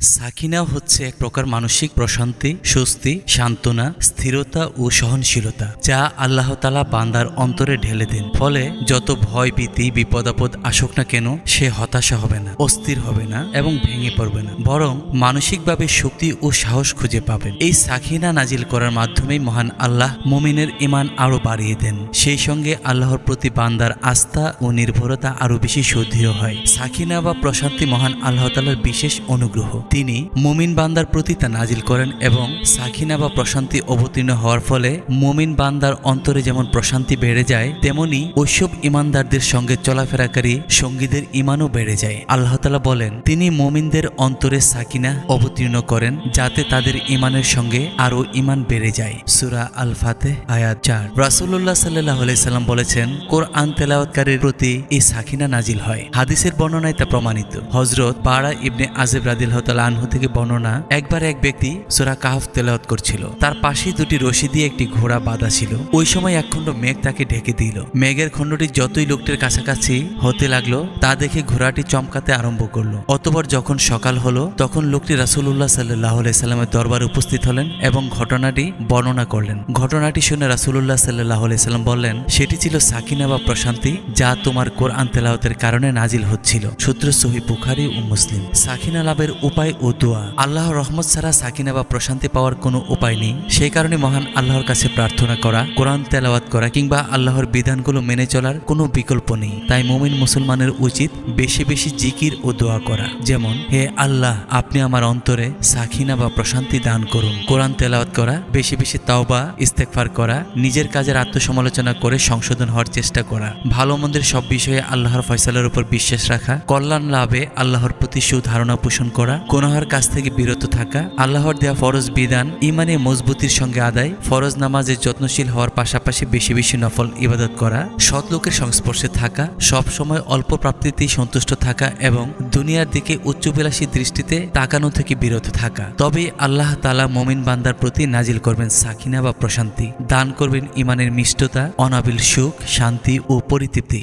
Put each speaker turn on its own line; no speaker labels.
সাকিনা হচ্ছে এক প্রকার মানসিক প্রশান্তি, স্বস্তি, সান্ত্বনা, স্থিরতা ও সহনশীলতা যা আল্লাহ তাআলা বান্দার অন্তরে ঢেলে দেন। ফলে যত ভয় ভীতি বিপদাপদ আসুক না কেন সে হতাশা হবে না, অস্থির হবে না এবং ভেঙে পড়বে না, বরং মানসিকভাবে শক্তি ও সাহস খুঁজে পাবেন। এই সাকিনা নাজিল করার মাধ্যমেই মহান আল্লাহ মুমিনের ঈমান আরো বাড়িয়ে দেন। সেই সঙ্গে আল্লাহর প্রতি বান্দার আস্থা ও নির্ভরতা আরো বেশি সুদৃঢ় হয়। সাকিনা বা প্রশান্তি মহান আল্লাহ তাআলার বিশেষ অনুগ্রহ। তিনি মুমিন বান্দার প্রতি তা নাজিল করেন এবং সাকিনা বা প্রশান্তি অবতীর্ণ হওয়ার ফলে মুমিন বান্দার অন্তরে যেমন প্রশান্তি বেড়ে যায়, তেমনি ওইসব ঈমানদারদের সঙ্গে চলাফেরাকারী সঙ্গীদের ঈমানও বেড়ে যায়। আল্লাহ তাআলা বলেন, তিনি মুমিনদের অন্তরে সাকিনা অবতীর্ণ করেন যাতে তাদের ঈমানের সঙ্গে আরো ঈমান বেড়ে যায়। সূরা আল ফাতিহ আয়াত ৪। রাসূলুল্লাহ সাল্লাল্লাহু আলাইহি সাল্লাম বলেছেন, কোরআন তেলাওয়াতকারীর প্রতি এই সাকিনা নাজিল হয়। হাদিসের বর্ণনায় তা প্রমাণিত। হযরত বারা ইবনে আযিব রাদিয়াল্লাহু তাআলা আনহু থেকে বর্ণনা, একবার এক ব্যক্তি সূরা কাহফ তেলাওয়াত করছিল। তার পাশেই দুটি রশি দিয়ে একটি ঘোড়া বাঁধা ছিল। ওই সময় এক খণ্ড মেঘ তাকে ঢেকে দিল। মেঘের খণ্ডটি যতই লোকটির কাছাকাছি হতে লাগলো তা দেখে ঘোড়াটি চমকাতে আরম্ভ করলো। অতঃপর যখন সকাল হলো তখন লোকটি রাসূলুল্লাহ সাল্লাল্লাহু আলাইহি সাল্লামের দরবারে উপস্থিত হলেন এবং ঘটনাটি বর্ণনা করলেন। ঘটনাটি শুনে রাসূলুল্লাহ সাল্লাল্লাহু আলাইহি সাল্লাম বললেন, সেটি ছিল সাকিনা বা প্রশান্তি যা তোমার কোরআন তেলাওয়াতের কারণে নাজিল হচ্ছিল। সূত্র সহিহ বুখারী ও মুসলিম। সাকিনা লাভের উপায় ও দোয়া। আল্লাহর রহমত ছাড়া সাকিনা বা প্রশান্তি পাওয়ার কোনো উপায় নেই। সেই কারণে মহান আল্লাহর কাছে প্রার্থনা করা, কোরআন তেলাওয়াত করা কিংবা আল্লাহর বিধানগুলো মেনে চলার কোনো বিকল্প নেই। তাই মুমিন মুসলমানের উচিত বেশি বেশি জিকির ও দোয়া করা। যেমন, হে আল্লাহ, আপনি আমার অন্তরে সাকিনা বা প্রশান্তি দান করুন। কোরআন তেলাওয়াত করা, বেশি বেশি তাওবা ইস্তেগফার করা, নিজের কাজের আত্মসমালোচনা করে সংশোধন হওয়ার চেষ্টা করা, ভালো মন্দের সব বিষয়ে আল্লাহর ফয়সালার উপর বিশ্বাস রাখা, কল্যাণ লাভে আল্লাহর প্রতি সুধারণা পোষণ করা, গুনাহের কাছ থেকে বিরত থাকা, আল্লাহর দেয়া ফরজ বিধান ঈমানে মজবুতির সঙ্গে আদায়, ফরজ নামাজে যত্নশীল হওয়ার পাশাপাশি বেশি বেশি নফল ইবাদত করা, সৎ লোকের সংস্পর্শে থাকা, সব সময় অল্প প্রাপ্তিতেই সন্তুষ্ট থাকা এবং দুনিয়ার দিকে উচ্চবিলাসী দৃষ্টিতে তাকানো থেকে বিরত থাকা। তবে আল্লাহ তাআলা মুমিন বান্দার প্রতি নাজিল করবেন সাকিনা বা প্রশান্তি, দান করবেন ঈমানের মিষ্টতা, অনাবিল সুখ, শান্তি ও পরিতৃপ্তি।